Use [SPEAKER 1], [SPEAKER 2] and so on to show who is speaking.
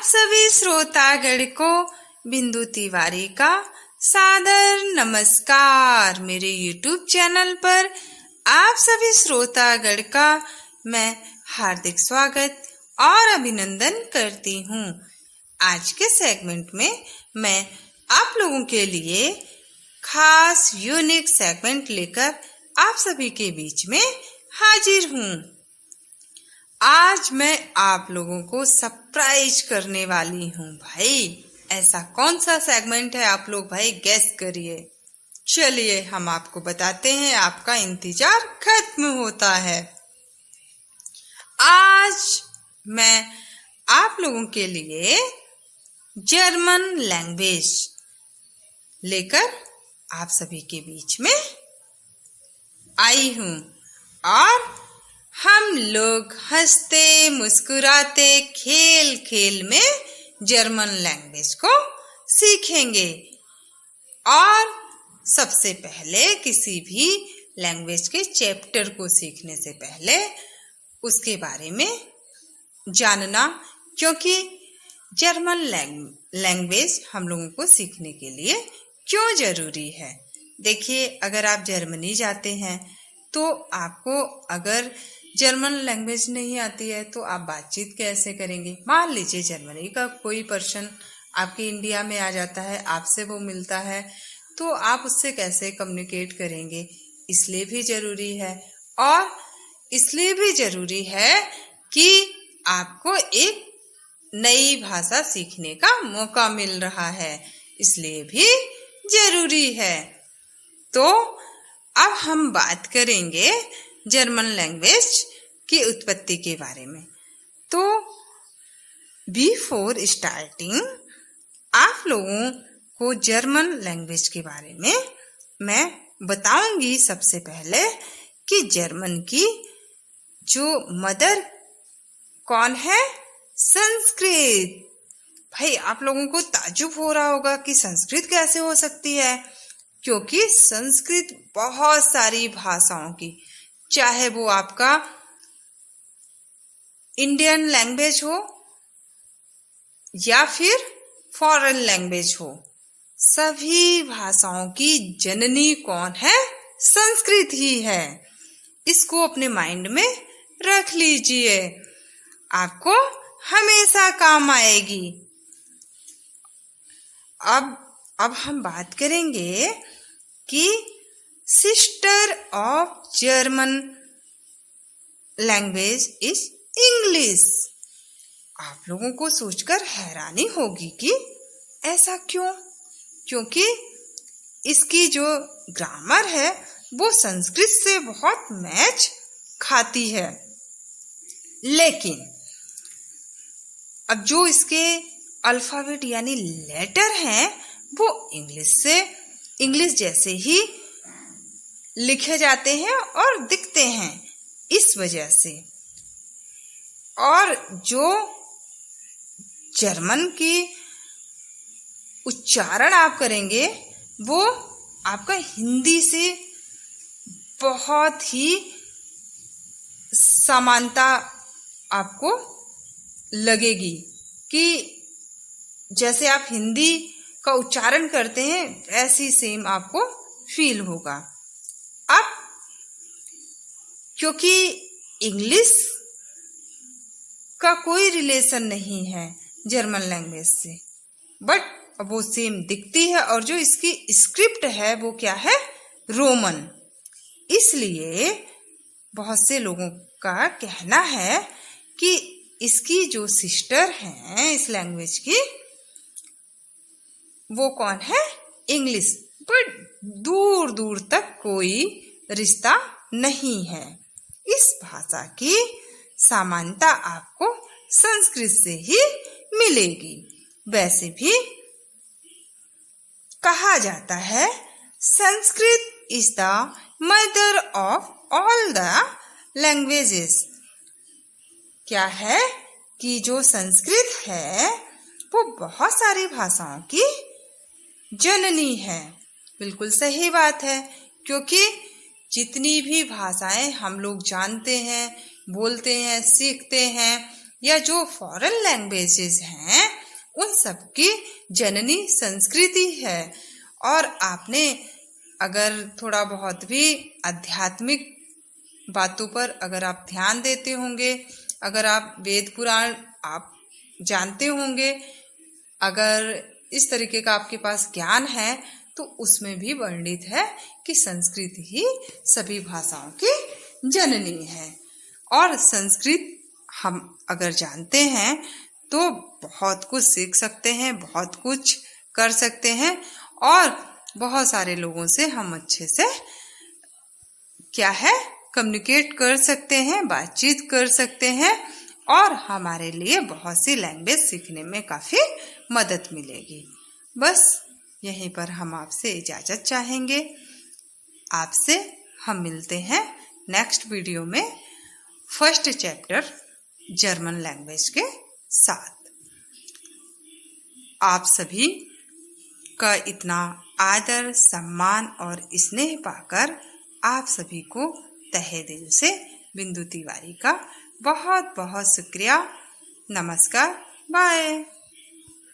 [SPEAKER 1] सभी श्रोतागण को बिंदु तिवारी का सादर नमस्कार। मेरे YouTube चैनल पर आप सभी श्रोतागण का मैं हार्दिक स्वागत और अभिनंदन करती हूँ। आज के सेगमेंट में मैं आप लोगों के लिए खास यूनिक सेगमेंट लेकर आप सभी के बीच में हाजिर हूँ। आज मैं आप लोगों को सरप्राइज करने वाली हूँ। भाई ऐसा कौन सा सेगमेंट है आप लोग भाई गेस करिए। चलिए हम आपको बताते हैं, आपका इंतजार खत्म होता है। आज मैं आप लोगों के लिए जर्मन लैंग्वेज लेकर आप सभी के बीच में आई हूँ और हम लोग हंसते मुस्कुराते खेल खेल में जर्मन लैंग्वेज को सीखेंगे। और सबसे पहले किसी भी लैंग्वेज के चैप्टर को सीखने से पहले उसके बारे में जानना, क्योंकि जर्मन लैंग्वेज हम लोगों को सीखने के लिए क्यों जरूरी है। देखिए, अगर आप जर्मनी जाते हैं तो आपको अगर जर्मन लैंग्वेज नहीं आती है तो आप बातचीत कैसे करेंगे। मान लीजिए जर्मनी का कोई पर्सन आपके इंडिया में आ जाता है, आपसे वो मिलता है, तो आप उससे कैसे कम्युनिकेट करेंगे। इसलिए भी जरूरी है। और इसलिए भी जरूरी है कि आपको एक नई भाषा सीखने का मौका मिल रहा है, इसलिए भी जरूरी है। तो अब हम बात करेंगे जर्मन लैंग्वेज की उत्पत्ति के बारे में। तो बिफोर स्टार्टिंग आप लोगों को जर्मन लैंग्वेज के बारे में मैं बताऊंगी सबसे पहले कि जर्मन की जो मदर कौन है, संस्कृत। भाई आप लोगों को ताज्जुब हो रहा होगा कि संस्कृत कैसे हो सकती है, क्योंकि संस्कृत बहुत सारी भाषाओं की, चाहे वो आपका इंडियन लैंग्वेज हो या फिर फॉरेन लैंग्वेज हो, सभी भाषाओं की जननी कौन है, संस्कृत ही है। इसको अपने माइंड में रख लीजिए, आपको हमेशा काम आएगी। अब हम बात करेंगे कि sister of German language is English. आप लोगों को सोचकर हैरानी होगी कि ऐसा क्यों, क्योंकि इसकी जो ग्रामर है वो संस्कृत से बहुत मैच खाती है। लेकिन अब जो इसके अल्फाबेट यानी लेटर हैं वो इंग्लिश जैसे ही लिखे जाते हैं और दिखते हैं, इस वजह से। और जो जर्मन की उच्चारण आप करेंगे वो आपका हिंदी से बहुत ही समानता आपको लगेगी, कि जैसे आप हिंदी का उच्चारण करते हैं ऐसी सेम आपको फील होगा। अब क्योंकि इंग्लिश का कोई रिलेशन नहीं है जर्मन लैंग्वेज से, बट वो सेम दिखती है, और जो इसकी स्क्रिप्ट है वो क्या है, रोमन। इसलिए बहुत से लोगों का कहना है कि इसकी जो सिस्टर हैं इस लैंग्वेज की, वो कौन है, इंग्लिश। बट दूर दूर तक कोई रिश्ता नहीं है। इस भाषा की समानता आपको संस्कृत से ही मिलेगी। वैसे भी कहा जाता है Sanskrit is the mother of all the languages. क्या है कि जो संस्कृत है वो बहुत सारी भाषाओं की जननी है। बिल्कुल सही बात है, क्योंकि जितनी भी भाषाएं हम लोग जानते हैं, बोलते हैं, सीखते हैं, या जो फॉरेन लैंग्वेजेस हैं सबकी जननी संस्कृति है। और आपने अगर थोड़ा बहुत भी आध्यात्मिक बातों पर अगर आप ध्यान देते होंगे, अगर आप वेद पुराण आप जानते होंगे, अगर इस तरीके का आपके पास ज्ञान है, तो उसमें भी वर्णित है कि संस्कृत ही सभी भाषाओं की जननी है। और संस्कृत हम अगर जानते हैं तो बहुत कुछ सीख सकते हैं, बहुत कुछ कर सकते हैं, और बहुत सारे लोगों से हम अच्छे से क्या है कम्युनिकेट कर सकते हैं, बातचीत कर सकते हैं, और हमारे लिए बहुत सी लैंग्वेज सीखने में काफ़ी मदद मिलेगी। बस यहीं पर हम आपसे इजाज़त चाहेंगे। आपसे हम मिलते हैं नेक्स्ट वीडियो में फर्स्ट चैप्टर जर्मन लैंग्वेज के साथ। आप सभी का इतना आदर, सम्मान और स्नेह पाकर आप सभी को तहे दिल से बिंदु तिवारी का बहुत बहुत शुक्रिया। नमस्कार, बाय।